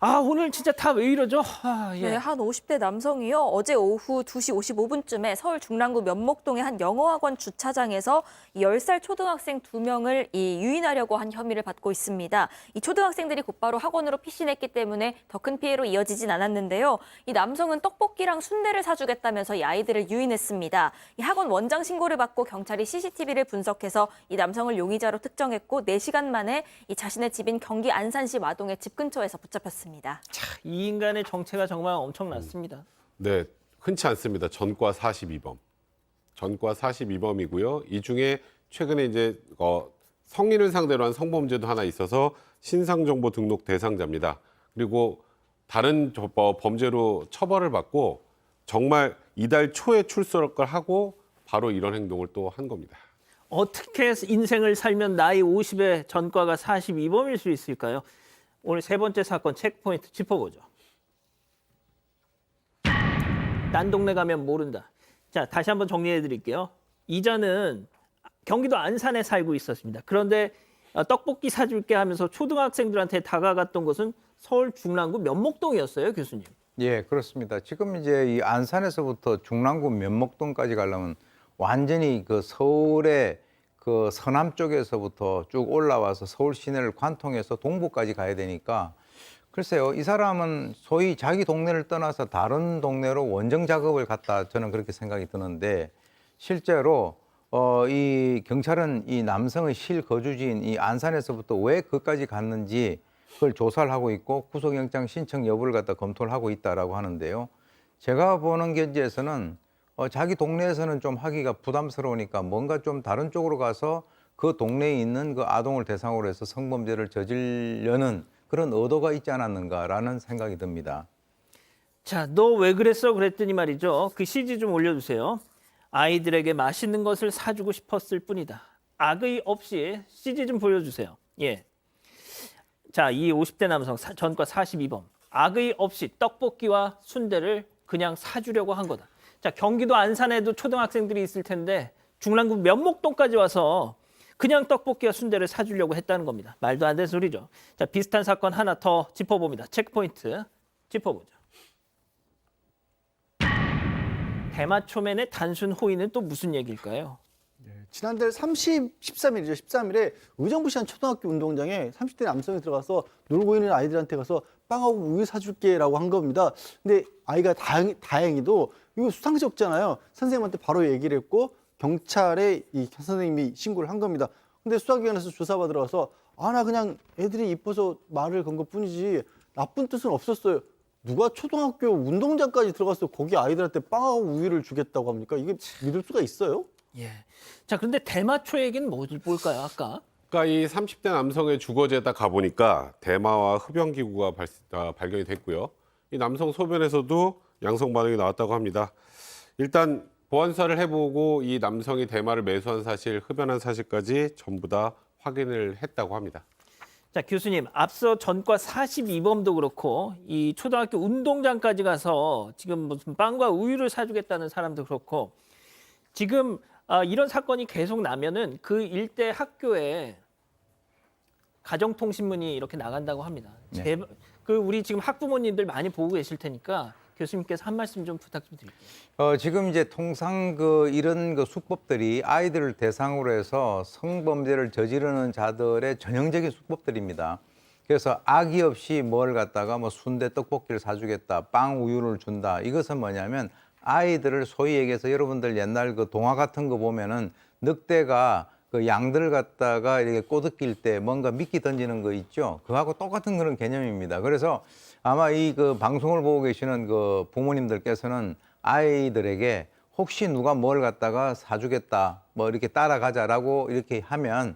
오늘 진짜 다 왜 이러죠? 예. 네, 한 50대 남성이요. 어제 오후 2시 55분쯤에 서울 중랑구 면목동의 한 영어학원 주차장에서 10살 초등학생 2명을 유인하려고 한 혐의를 받고 있습니다. 이 초등학생들이 곧바로 학원으로 피신했기 때문에 더 큰 피해로 이어지진 않았는데요. 이 남성은 떡볶이랑 순대를 사주겠다면서 이 아이들을 유인했습니다. 이 학원 원장 신고를 받고 경찰이 CCTV를 분석해서 이 남성을 용의자로 특정했고 4시간 만에 이 자신의 집인 경기 안산시 마동의 집 근처에서 붙잡혔습니다. 이 인간의 정체가 정말 엄청났습니다. 네, 흔치 않습니다. 전과 42범. 전과 42범이고요. 이 중에 최근에 이제 성인을 상대로 한 성범죄도 하나 있어서 신상정보 등록 대상자입니다. 그리고 다른 범죄로 처벌을 받고 정말 이달 초에 출소를 하고 바로 이런 행동을 또 한 겁니다. 어떻게 인생을 살면 나이 50에 전과가 42범일 수 있을까요? 오늘 세 번째 사건 체크포인트 짚어보죠. 딴 동네 가면 모른다. 자, 다시 한번 정리해 드릴게요. 이자는 경기도 안산에 살고 있었습니다. 그런데 떡볶이 사줄게 하면서 초등학생들한테 다가갔던 것은 서울 중랑구 면목동이었어요, 교수님. 예, 그렇습니다. 지금 이제 이 안산에서부터 중랑구 면목동까지 가려면 완전히 그 서울의 그 서남 쪽에서부터 쭉 올라와서 서울 시내를 관통해서 동부까지 가야 되니까 글쎄요, 이 사람은 소위 자기 동네를 떠나서 다른 동네로 원정 작업을 갔다 저는 그렇게 생각이 드는데 실제로 이 경찰은 이 남성의 실거주지인 이 안산에서부터 왜 그까지 갔는지 그걸 조사를 하고 있고 구속영장 신청 여부를 갖다 검토를 하고 있다라고 하는데요. 제가 보는 견지에서는 자기 동네에서는 좀 하기가 부담스러우니까 뭔가 좀 다른 쪽으로 가서 그 동네에 있는 그 아동을 대상으로 해서 성범죄를 저지르려는 그런 의도가 있지 않았는가라는 생각이 듭니다. 자, 너 왜 그랬어? 그랬더니 말이죠. 그 CG 좀 올려주세요. 아이들에게 맛있는 것을 사주고 싶었을 뿐이다. 악의 없이 CG 좀 보여주세요. 예. 자, 이 50대 남성 전과 42범. 악의 없이 떡볶이와 순대를 그냥 사주려고 한 거다. 자, 경기도 안산에도 초등학생들이 있을 텐데 중랑구 면목동까지 와서 그냥 떡볶이와 순대를 사주려고 했다는 겁니다. 말도 안 되는 소리죠. 자, 비슷한 사건 하나 더 짚어봅니다. 체크포인트 짚어보죠. 대마초맨의 단순 호의는 또 무슨 얘기일까요? 지난달 13일이죠. 13일에 의정부시한 초등학교 운동장에 30대 남성이 들어가서 놀고 있는 아이들한테 가서 빵하고 우유 사줄게라고 한 겁니다. 근데 아이가 다행히도 이거 수상시 없잖아요. 선생님한테 바로 얘기를 했고 경찰에 이 선생님이 신고를 한 겁니다. 근데 수사기관에서 조사받으러 가서 나 그냥 애들이 이뻐서 말을 건 것뿐이지 나쁜 뜻은 없었어요. 누가 초등학교 운동장까지 들어가서 거기 아이들한테 빵하고 우유를 주겠다고 합니까? 이게 믿을 수가 있어요? 예. 자, 그런데 대마초 얘기는 뭘까요, 아까? 그러니까 이 30대 남성의 주거지에다 가보니까 대마와 흡연기구가 발견이 됐고요. 이 남성 소변에서도 양성 반응이 나왔다고 합니다. 일단 보안 수사를 해보고 이 남성이 대마를 매수한 사실, 흡연한 사실까지 전부 다 확인을 했다고 합니다. 자, 교수님, 앞서 전과 42범도 그렇고 이 초등학교 운동장까지 가서 지금 무슨 빵과 우유를 사주겠다는 사람도 그렇고 지금 이런 사건이 계속 나면은 그 일대 학교에 가정통신문이 이렇게 나간다고 합니다. 네. 우리 지금 학부모님들 많이 보고 계실 테니까 교수님께서 한 말씀 좀 부탁 좀 드릴게요. 지금 이제 통상 이런 수법들이 아이들을 대상으로 해서 성범죄를 저지르는 자들의 전형적인 수법들입니다. 그래서 악의 없이 뭘 갖다가 순대 떡볶이를 사주겠다, 빵 우유를 준다. 이것은 뭐냐면 아이들을 소위 얘기해서 여러분들 옛날 그 동화 같은 거 보면은 늑대가 그 양들을 갖다가 이렇게 꼬드길 때 뭔가 미끼 던지는 거 있죠. 그거하고 똑같은 그런 개념입니다. 그래서 아마 이 그 방송을 보고 계시는 그 부모님들께서는 아이들에게 혹시 누가 뭘 갖다가 사주겠다, 이렇게 따라가자라고 이렇게 하면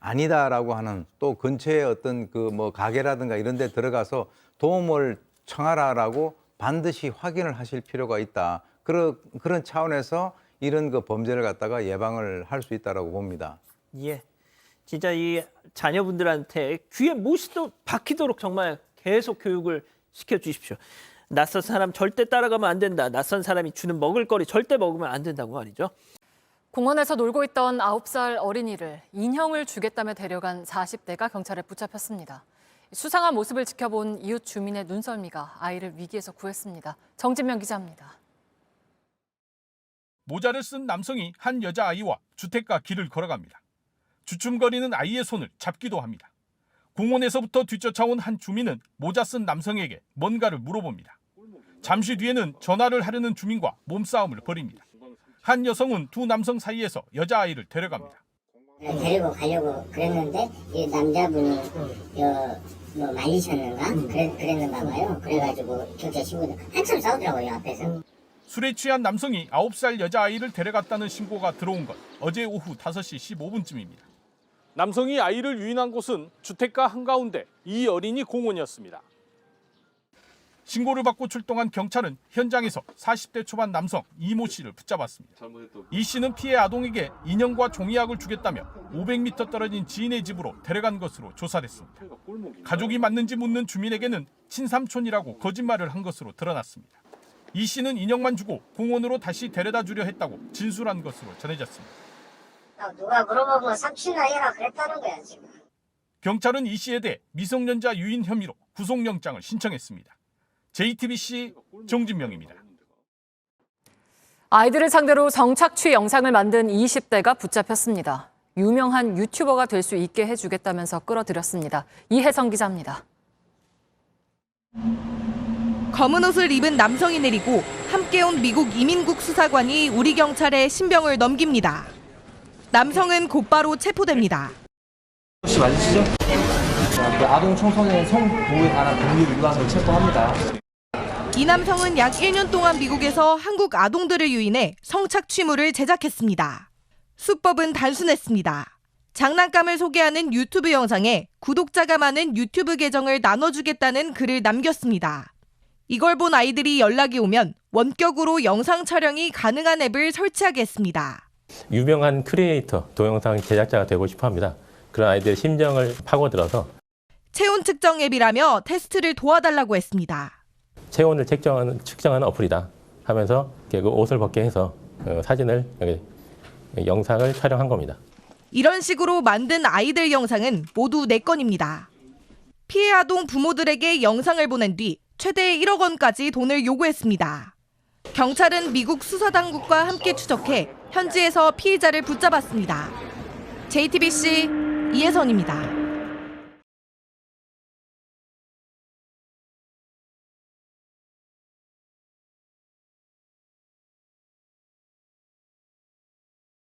아니다라고 하는 또 근처에 어떤 가게라든가 이런 데 들어가서 도움을 청하라라고 반드시 확인을 하실 필요가 있다. 그런 차원에서 이런 범죄를 갖다가 예방을 할 수 있다라고 봅니다. 예, 진짜 이 자녀분들한테 귀에 못이 박히도록 정말 계속 교육을 시켜주십시오. 낯선 사람 절대 따라가면 안 된다. 낯선 사람이 주는 먹을거리 절대 먹으면 안 된다고 말이죠. 공원에서 놀고 있던 9살 어린이를 인형을 주겠다며 데려간 40대가 경찰에 붙잡혔습니다. 수상한 모습을 지켜본 이웃 주민의 눈썰미가 아이를 위기에서 구했습니다. 정진명 기자입니다. 모자를 쓴 남성이 한 여자아이와 주택가 길을 걸어갑니다. 주춤거리는 아이의 손을 잡기도 합니다. 공원에서부터 뒤쫓아온 한 주민은 모자 쓴 남성에게 뭔가를 물어봅니다. 잠시 뒤에는 전화를 하려는 주민과 몸싸움을 벌입니다. 한 여성은 두 남성 사이에서 여자아이를 데려갑니다. 데리고 가려고 그랬는데 이 남자분이 뭐 말리셨는가? 그랬는가 봐요. 그래가지고 경찰 신고도 한참 싸우더라고요, 앞에서. 술에 취한 남성이 9살 여자아이를 데려갔다는 신고가 들어온 건 어제 오후 5시 15분쯤입니다. 남성이 아이를 유인한 곳은 주택가 한가운데 이 어린이 공원이었습니다. 신고를 받고 출동한 경찰은 현장에서 40대 초반 남성 이모 씨를 붙잡았습니다. 이 씨는 피해 아동에게 인형과 종이약을 주겠다며 500m 떨어진 지인의 집으로 데려간 것으로 조사됐습니다. 가족이 맞는지 묻는 주민에게는 친삼촌이라고 거짓말을 한 것으로 드러났습니다. 이 씨는 인형만 주고 공원으로 다시 데려다 주려 했다고 진술한 것으로 전해졌습니다. 누가 물어보면 삼촌이나 해라 그랬다는 거야, 지금. 경찰은 이 씨에 대해 미성년자 유인 혐의로 구속영장을 신청했습니다. JTBC 정진명입니다. 아이들을 상대로 성착취 영상을 만든 20대가 붙잡혔습니다. 유명한 유튜버가 될 수 있게 해주겠다면서 끌어들였습니다. 이혜성 기자입니다. 검은 옷을 입은 남성이 내리고 함께 온 미국 이민국 수사관이 우리 경찰에 신병을 넘깁니다. 남성은 곧바로 체포됩니다. 혹시 맞으시죠? 아동 청소년 성보호에 관한 법률 위반으로 체포합니다. 이 남성은 약 1년 동안 미국에서 한국 아동들을 유인해 성착취물을 제작했습니다. 수법은 단순했습니다. 장난감을 소개하는 유튜브 영상에 구독자가 많은 유튜브 계정을 나눠주겠다는 글을 남겼습니다. 이걸 본 아이들이 연락이 오면 원격으로 영상 촬영이 가능한 앱을 설치하겠습니다. 유명한 크리에이터, 동영상 제작자가 되고 싶어 합니다. 그런 아이들의 심정을 파고들어서 체온 측정 앱이라며 테스트를 도와달라고 했습니다. 체온을 측정하는 어플이다 하면서 그 옷을 벗게 해서 사진을, 영상을 촬영한 겁니다. 이런 식으로 만든 아이들 영상은 모두 4건입니다. 피해 아동 부모들에게 영상을 보낸 뒤 최대 1억 원까지 돈을 요구했습니다. 경찰은 미국 수사당국과 함께 추적해 현지에서 피의자를 붙잡았습니다. JTBC 이혜선입니다.